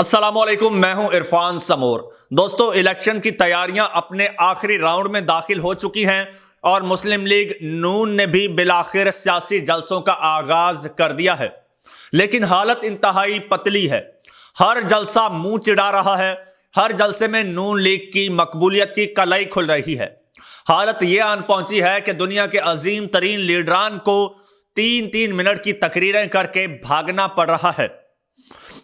अस्सलामुअलैकुम, मैं हूं इरफान समोर। दोस्तों, इलेक्शन की तैयारियां अपने आखिरी राउंड में दाखिल हो चुकी हैं और मुस्लिम लीग नून ने भी बिलाखिर सियासी जलसों का आगाज कर दिया है। लेकिन हालत इंतहाई पतली है। हर जलसा मुंह चिढ़ा रहा है। हर जलसे में नून लीग की मकबूलियत की कलई खुल रही है। हालत यह आन पहुंची है कि दुनिया के अजीम तरीन लीडरान को 3-3 मिनट की तकरीरें करके भागना पड़ रहा है।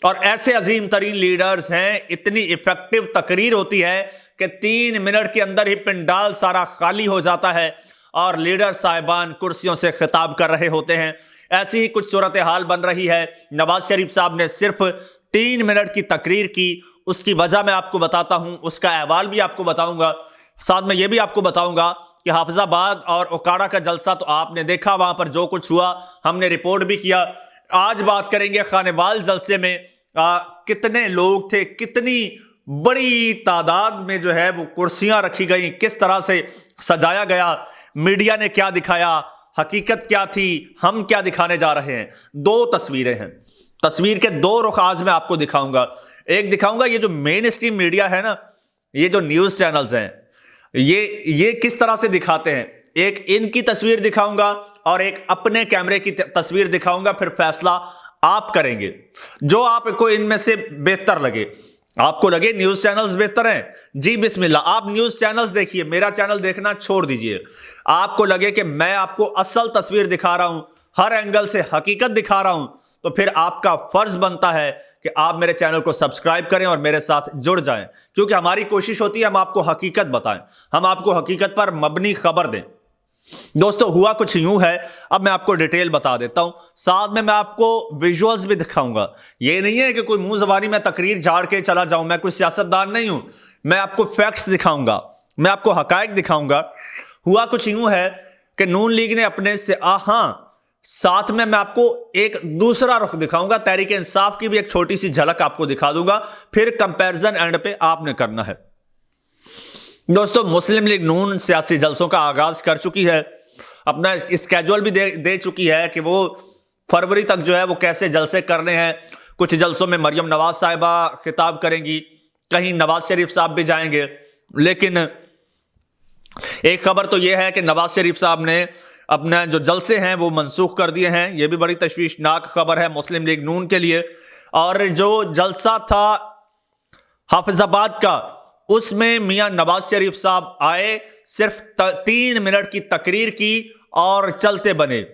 और ऐसे अजीम तरीन लीडर्स हैं, इतनी इफेक्टिव तकरीर होती है कि 3 मिनट के अंदर ही पिंडाल सारा खाली हो जाता है और लीडर साहिबान कुर्सियों से खिताब कर रहे होते हैं। ऐसी ही कुछ सूरत हाल बन रही है। नवाज शरीफ साहब ने सिर्फ 3 मिनट की तकरीर की। उसकी वजह मैं आपको बताता हूं, उसका अहवाल भी आपको बताऊंगा। साथ में यह भी आपको बताऊंगा कि हाफिजाबाद और ओकाड़ा का जलसा तो आपने देखा, वहां पर जो कुछ हुआ हमने रिपोर्ट भी किया। आज बात करेंगे खानेवाल जलसे में कितने लोग थे, कितनी बड़ी तादाद में जो है वो कुर्सियां रखी गई, किस तरह से सजाया गया, मीडिया ने क्या दिखाया, हकीकत क्या थी, हम क्या दिखाने जा रहे हैं। 2 तस्वीरें हैं। तस्वीर के 2 रुख आज मैं आपको दिखाऊंगा। एक दिखाऊंगा ये जो मेन स्ट्रीम मीडिया है ना, ये जो न्यूज चैनल्स हैं, ये किस तरह से दिखाते हैं। एक इनकी तस्वीर दिखाऊंगा और एक अपने कैमरे की तस्वीर दिखाऊंगा। फिर फैसला आप करेंगे जो आपको इनमें से बेहतर लगे। आपको लगे न्यूज चैनल्स बेहतर हैं, जी बिस्मिल्लाह, आप न्यूज चैनल्स देखिए, मेरा चैनल देखना छोड़ दीजिए। आपको लगे कि मैं आपको असल तस्वीर दिखा रहा हूं, हर एंगल से हकीकत दिखा रहा हूं, तो फिर आपका फर्ज बनता है कि आप मेरे चैनल को सब्सक्राइब करें और मेरे साथ जुड़ जाएं। क्योंकि हमारी कोशिश होती है हम आपको हकीकत बताएं, हम आपको हकीकत पर मबनी खबर दें। दोस्तों, हुआ कुछ यूं है, अब मैं आपको डिटेल बता देता हूं, साथ में मैं आपको विजुअल्स भी दिखाऊंगा। ये नहीं है कि कोई मुंह जबानी में तकरीर झाड़ के चला जाऊं, मैं कोई सियासतदान नहीं हूं। मैं आपको फैक्ट्स दिखाऊंगा, मैं आपको हकायक दिखाऊंगा। हुआ कुछ यूं है कि नून लीग ने अपने से साथ में मैं आपको एक दूसरा रुख दिखाऊंगा, तहरीक इंसाफ की भी एक छोटी सी झलक आपको दिखा दूंगा। फिर कंपैरिजन एंड पे आपने करना है। दोस्तों, मुस्लिम लीग नून सियासी जलसों का आगाज कर चुकी है, अपना स्केड्यूल भी दे चुकी है कि वो फरवरी तक जो है वो कैसे जलसे करने हैं। कुछ जलसों में मरियम नवाज साहिबा खिताब करेंगी, कहीं नवाज शरीफ साहब भी जाएंगे। लेकिन एक खबर तो यह है कि नवाज शरीफ साहब ने अपने जो जलसे हैं वो मनसूख कर दिए हैं। यह भी बड़ी तशवीशनाक खबर है मुस्लिम लीग नून के लिए। और जो जलसा था हाफिजाबाद का, उसमें मियां नवाज शरीफ साहब आए, सिर्फ 3 मिनट की तकरीर की और चलते बने।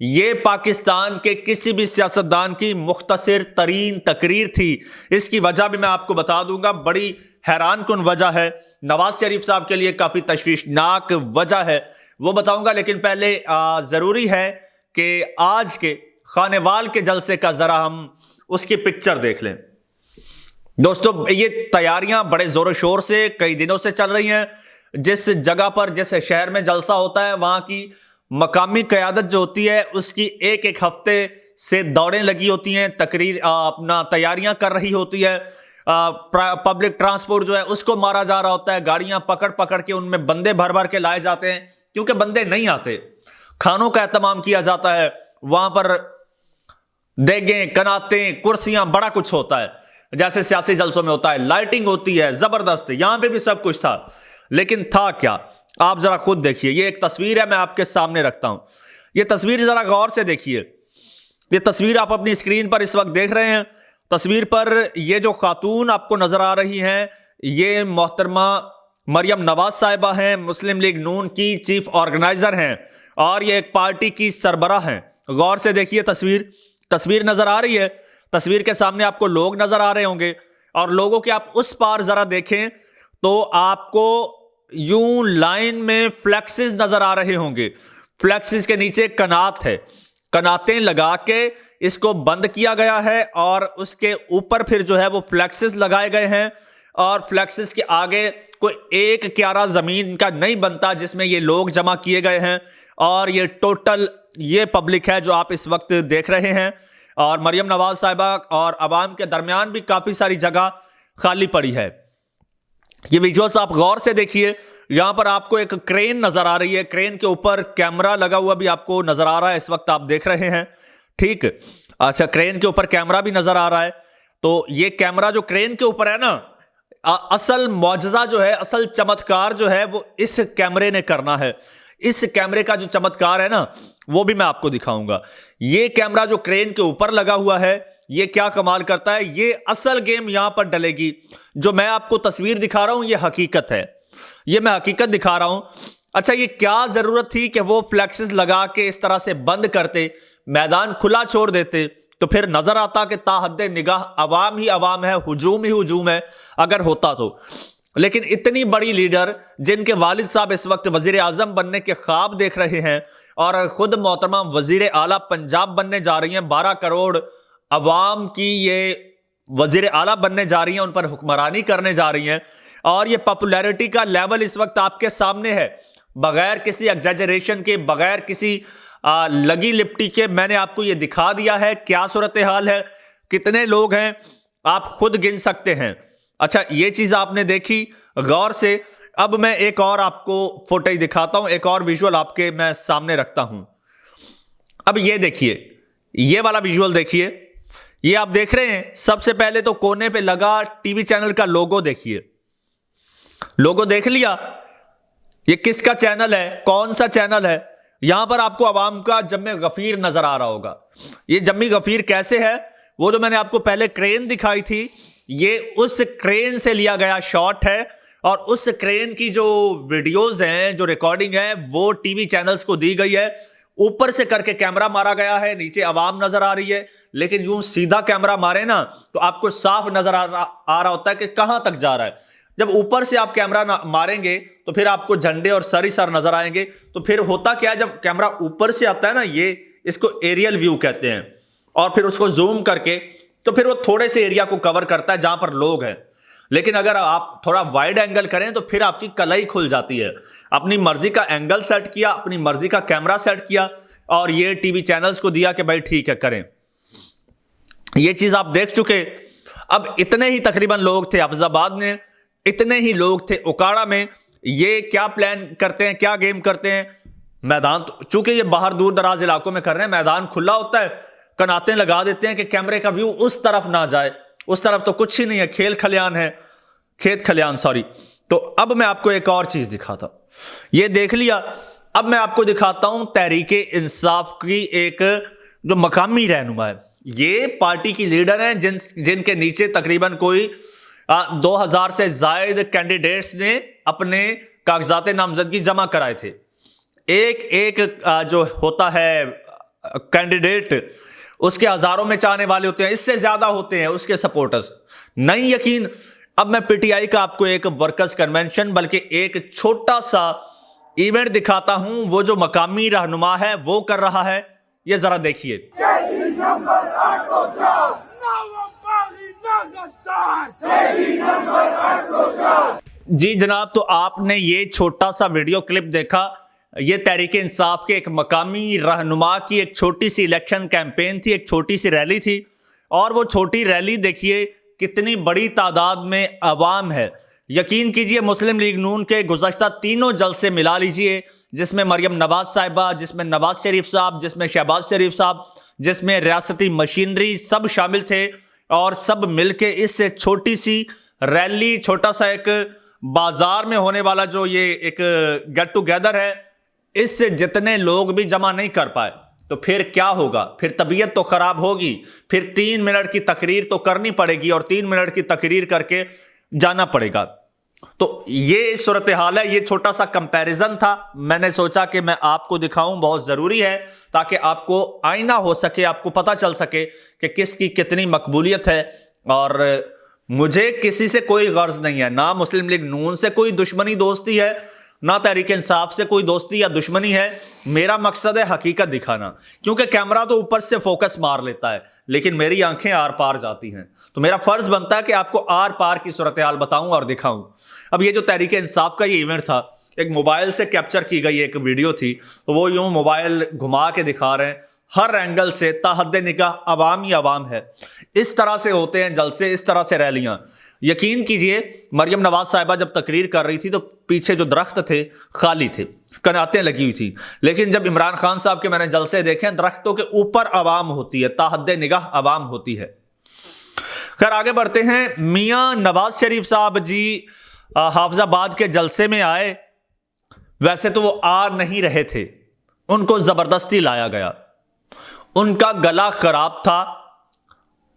यह पाकिस्तान के किसी भी सियासतदान की मुख्तसर तरीन तकरीर थी। इसकी वजह भी मैं आपको बता दूंगा, बड़ी हैरान कुन वजह है, नवाज शरीफ साहब के लिए काफी तशवीशनाक वजह है, वो बताऊंगा। लेकिन पहले जरूरी है कि आज के खानेवाल के जलसे का जरा हम उसकी पिक्चर देख लें। दोस्तों, ये तैयारियां बड़े जोरों शोर से कई दिनों से चल रही हैं। जिस जगह पर, जिस शहर में जलसा होता है, वहां की मकामी क़यादत जो होती है उसकी एक हफ्ते से दौड़ें लगी होती हैं, तकरीर अपना तैयारियां कर रही होती है। पब्लिक ट्रांसपोर्ट जो है उसको मारा जा रहा होता है, गाड़ियां पकड़ पकड़ के उनमें बंदे भर भर के लाए जाते हैं क्योंकि बंदे नहीं आते। खानों का एहतमाम किया जाता है, वहां पर देगें, कनातें, कुर्सियां, बड़ा कुछ होता है जैसे सियासी जलसों में होता है। लाइटिंग होती है जबरदस्त, यहां पे भी सब कुछ था। लेकिन था क्या, आप जरा खुद देखिए। ये एक तस्वीर है, मैं आपके सामने रखता हूं। ये तस्वीर जरा गौर से देखिए। ये तस्वीर आप अपनी स्क्रीन पर इस वक्त देख रहे हैं। तस्वीर पर ये जो खातून आपको नजर आ रही हैं, ये मोहतरमा मरियम नवाज साहिबा हैं, मुस्लिम लीग नून की चीफ ऑर्गेनाइजर हैं और ये एक पार्टी की सरबराह हैं। गौर से देखिए, तस्वीर नजर आ रही है। तस्वीर के सामने आपको लोग नजर आ रहे होंगे और लोगों के आप उस पार जरा देखें तो आपको यूं लाइन में फ्लैक्सेस नजर आ रहे होंगे। फ्लैक्सेस के नीचे कनात है, कनातें लगा के इसको बंद किया गया है और उसके ऊपर फिर जो है वो फ्लैक्सेस लगाए गए हैं। और फ्लैक्सेस के आगे कोई एक क्यारा जमीन का नहीं बनता जिसमें ये लोग जमा किए गए हैं। और ये टोटल ये पब्लिक है जो आप इस वक्त देख रहे हैं। और मरियम नवाज साहिबा और अवाम के दरमियान भी काफी सारी जगह खाली पड़ी है। ये विजुअल्स आप गौर से देखिए। यहां पर आपको एक क्रेन नजर आ रही है, क्रेन के ऊपर कैमरा लगा हुआ भी आपको नजर आ रहा है, इस वक्त आप देख रहे हैं। ठीक, अच्छा, क्रेन के ऊपर कैमरा भी नजर आ रहा है। तो ये कैमरा जो क्रेन के ऊपर है ना, असल मौजज़ा जो है, असल चमत्कार जो है वो इस कैमरे ने करना है। इस कैमरे का जो चमत्कार है ना, वो भी मैं आपको दिखाऊंगा। ये कैमरा जो क्रेन के ऊपर लगा हुआ है, ये क्या कमाल करता है। ये असल गेम यहां पर डलेगी। जो मैं आपको तस्वीर दिखा रहा हूं ये हकीकत है, ये मैं हकीकत दिखा रहा हूं। अच्छा, ये क्या जरूरत थी कि वो फ्लैक्सेस लगा के इस तरह से बंद करते, मैदान खुला छोड़ देते, तो फिर नजर आता कि ताहद्दे निगाह अवाम ही अवाम है, हुजूम ही हुजूम है अगर होता तो। लेकिन इतनी बड़ी लीडर जिनके वालिद साहब इस वक्त वजीर आजम बनने के ख्वाब देख रहे हैं और खुद मोहतरमा वजीर आला पंजाब बनने जा रही हैं, 12 करोड़ अवाम की ये वजीर आला बनने जा रही हैं, उन पर हुक्मरानी करने जा रही हैं, और ये पॉपुलैरिटी का लेवल इस वक्त आपके सामने है, बगैर किसी एग्जैजरेशन के, बगैर किसी लगी लिपटी के मैंने आपको ये दिखा दिया है क्या सूरत हाल है, कितने लोग हैं आप खुद गिन सकते हैं। अच्छा, ये चीज आपने देखी गौर से। अब मैं एक और आपको फुटेज दिखाता हूं, एक और विजुअल आपके मैं सामने रखता हूं। अब ये देखिए, ये वाला विजुअल देखिए, ये आप देख रहे हैं। सबसे पहले तो कोने पे लगा टीवी चैनल का लोगो देखिए, लोगो देख लिया, ये किसका चैनल है, कौन सा चैनल है। यहां पर आपको अवाम का जम्मे गफीर नजर आ रहा होगा। ये जम्मी गफीर कैसे है, वो जो मैंने आपको पहले क्रेन दिखाई थी, ये उस क्रेन से लिया गया शॉट है, और उस क्रेन की जो वीडियोज हैं, जो रिकॉर्डिंग है, वो टीवी चैनल्स को दी गई है। ऊपर से करके कैमरा मारा गया है, नीचे अवाम नजर आ रही है, लेकिन यूं सीधा कैमरा मारे ना तो आपको साफ नजर आ रहा होता है कि कहां तक जा रहा है। जब ऊपर से आप कैमरा मारेंगे तो फिर आपको झंडे और सर ही सर नजर आएंगे। तो फिर होता क्या है, जब कैमरा ऊपर से आता है ना, ये इसको एरियल व्यू कहते हैं, और फिर उसको जूम करके तो फिर वो थोड़े से एरिया को कवर करता है जहां पर लोग हैं। लेकिन अगर आप थोड़ा वाइड एंगल करें तो फिर आपकी कलाई खुल जाती है। अपनी मर्जी का एंगल सेट किया, अपनी मर्जी का कैमरा सेट किया, और ये टीवी चैनल्स को दिया कि भाई ठीक है करें। ये चीज आप देख चुके। अब इतने ही तकरीबन लोग थे अफजाबाद में, इतने ही लोग थे उकाड़ा में। ये क्या प्लान करते हैं, क्या गेम करते हैं। मैदान चूंकि ये बाहर दूर दराज इलाकों में कर रहे हैं, मैदान खुला होता है, कनातें लगा देते हैं कि कैमरे का व्यू उस तरफ ना जाए। उस तरफ तो कुछ ही नहीं है, खेत खलियान सॉरी। तो अब मैं आपको एक और चीज दिखाता हूं, ये देख लिया। अब मैं आपको दिखाता हूं तहरीके इंसाफ की एक जो मकामी रहनुमा है। ये पार्टी की लीडर हैं जिनके नीचे तकरीबन कोई 2000 से जायद कैंडिडेट्स ने अपने कागजात नामजदगी जमा कराए थे। एक जो होता है कैंडिडेट, उसके हजारों में चाहने वाले होते हैं, इससे ज्यादा होते हैं उसके सपोर्टर्स। नहीं यकीन। अब मैं पीटीआई का आपको एक वर्कर्स कन्वेंशन, बल्कि एक छोटा सा इवेंट दिखाता हूं, वो जो मकामी रहनुमा है वो कर रहा है। ये जरा देखिए। जी जनाब, तो आपने ये छोटा सा वीडियो क्लिप देखा। ये तहरीक इंसाफ के एक मकामी रहनुमा की एक छोटी सी इलेक्शन कैंपेन थी, एक छोटी सी रैली थी। और वो छोटी रैली देखिए कितनी बड़ी तादाद में अवाम है। यकीन कीजिए, मुस्लिम लीग नून के गुज़श्ता तीनों जलसे मिला लीजिए, जिसमें मरियम नवाज साहिबा, जिसमें नवाज शरीफ साहब, जिसमें शहबाज शरीफ साहब, जिसमें रियासती मशीनरी, सब शामिल थे। और सब मिलके इस छोटी सी रैली, छोटा सा एक बाजार में होने वाला जो ये एक गेट टुगेदर है, इससे जितने लोग भी जमा नहीं कर पाए तो फिर क्या होगा, फिर तबीयत तो खराब होगी, फिर 3 मिनट की तकरीर तो करनी पड़ेगी और 3 मिनट की तकरीर करके जाना पड़ेगा। तो ये सूरत हाल है। ये छोटा सा कंपैरिजन था, मैंने सोचा कि मैं आपको दिखाऊं, बहुत जरूरी है ताकि आपको आईना हो सके, आपको पता चल सके कि किसकी कितनी मकबूलियत है। और मुझे किसी से कोई गर्ज नहीं है, ना मुस्लिम लीग नून से कोई दुश्मनी दोस्ती है, ना तहरीक इंसाफ से कोई दोस्ती या दुश्मनी है। मेरा मकसद है हकीकत दिखाना, क्योंकि कैमरा तो ऊपर से फोकस मार लेता है, लेकिन मेरी आंखें आर पार जाती हैं। तो मेरा फर्ज बनता है कि आपको आर पार की सूरत हाल बताऊं और दिखाऊं। अब ये जो तहरीक इंसाफ का ये इवेंट था, एक मोबाइल से कैप्चर की गई एक वीडियो थी। तो वो यूं मोबाइल घुमा के दिखा रहे हैं, हर एंगल से ताहद्दे निगाह अवाम ही अवाम है। इस तरह से होते हैं जलसे, इस तरह से रैलियां। यकीन कीजिए, मरियम नवाज साहिबा जब तकरीर कर रही थी तो पीछे जो दरख्त थे खाली थे, कनातें लगी हुई थी। लेकिन जब इमरान खान साहब के मैंने जलसे देखे, दरख्तों के ऊपर अवाम होती है, ताहद्दे निगाह अवाम होती है। खैर आगे बढ़ते हैं। मियां नवाज शरीफ साहब जी हाफिजाबाद के जलसे में आए। वैसे तो वो आ नहीं रहे थे, उनको जबरदस्ती लाया गया। उनका गला खराब था,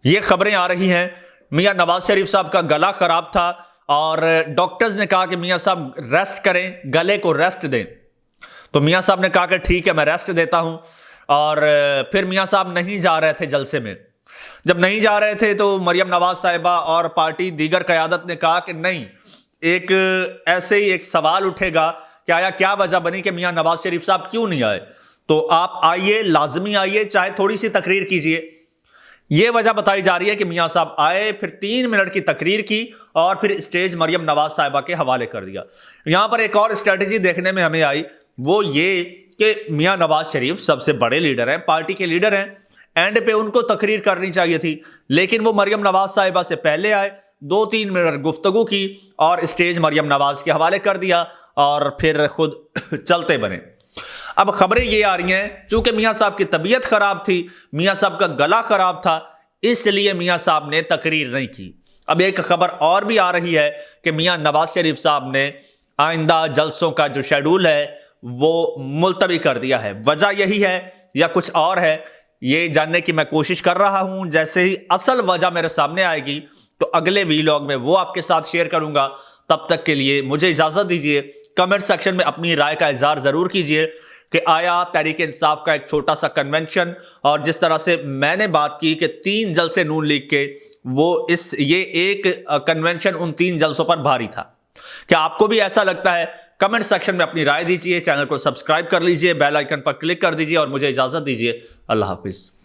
ये खबरें आ रही हैं। मियां नवाज शरीफ साहब का गला खराब था और डॉक्टर्स ने कहा कि मियां साहब रेस्ट करें, गले को रेस्ट दें। तो मियां साहब ने कहा कि ठीक है, मैं रेस्ट देता हूं। और फिर मियां साहब नहीं जा रहे थे जलसे में। जब नहीं जा रहे थे तो मरियम नवाज साहिबा और पार्टी दीगर क़यादत ने कहा कि नहीं, एक ऐसे ही एक सवाल उठेगा कि आया क्या वजह बनी कि मियां नवाज शरीफ साहब क्यों नहीं आए, तो आप आइए, लाजमी आइए, चाहे थोड़ी सी तकरीर कीजिए। यह वजह बताई जा रही है कि मियां साहब आए, फिर 3 मिनट की तकरीर की और फिर स्टेज मरियम नवाज साहिबा के हवाले कर दिया। यहां पर एक और स्ट्रेटजी देखने में हमें आई, वो ये कि मियां नवाज शरीफ सबसे बड़े लीडर हैं, पार्टी के लीडर हैं, एंड पे उनको तकरीर करनी चाहिए थी, लेकिन वो मरियम नवाज साहिबा से पहले आए, 2-3 मिनट गुफ्तगू की और स्टेज मरियम नवाज के हवाले कर दिया और फिर खुद चलते बने। अब खबरें ये आ रही हैं, चूंकि मियां साहब की तबीयत खराब थी, मियां साहब का गला खराब था, इसलिए मियां साहब ने तकरीर नहीं की। अब एक खबर और भी आ रही है कि मियां नवाज शरीफ साहब ने आइंदा जलसों का जो शेड्यूल है वो मुलतवी कर दिया है। वजह यही है या कुछ और है, ये जानने की मैं कोशिश कर रहा हूं। जैसे ही असल वजह मेरे सामने आएगी तो अगले वीलॉग में वो आपके साथ शेयर करूंगा। तब तक के लिए मुझे इजाजत दीजिए। कमेंट सेक्शन में अपनी राय का इजहार जरूर कीजिए कि आया तहरीक इंसाफ का एक छोटा सा कन्वेंशन, और जिस तरह से मैंने बात की कि 3 जलसे नून लीग के, वो ये एक कन्वेंशन उन 3 जलसों पर भारी था। क्या आपको भी ऐसा लगता है? कमेंट सेक्शन में अपनी राय दीजिए। चैनल को सब्सक्राइब कर लीजिए, बेल आइकन पर क्लिक कर दीजिए और मुझे इजाजत दीजिए। अल्लाह हाफिज।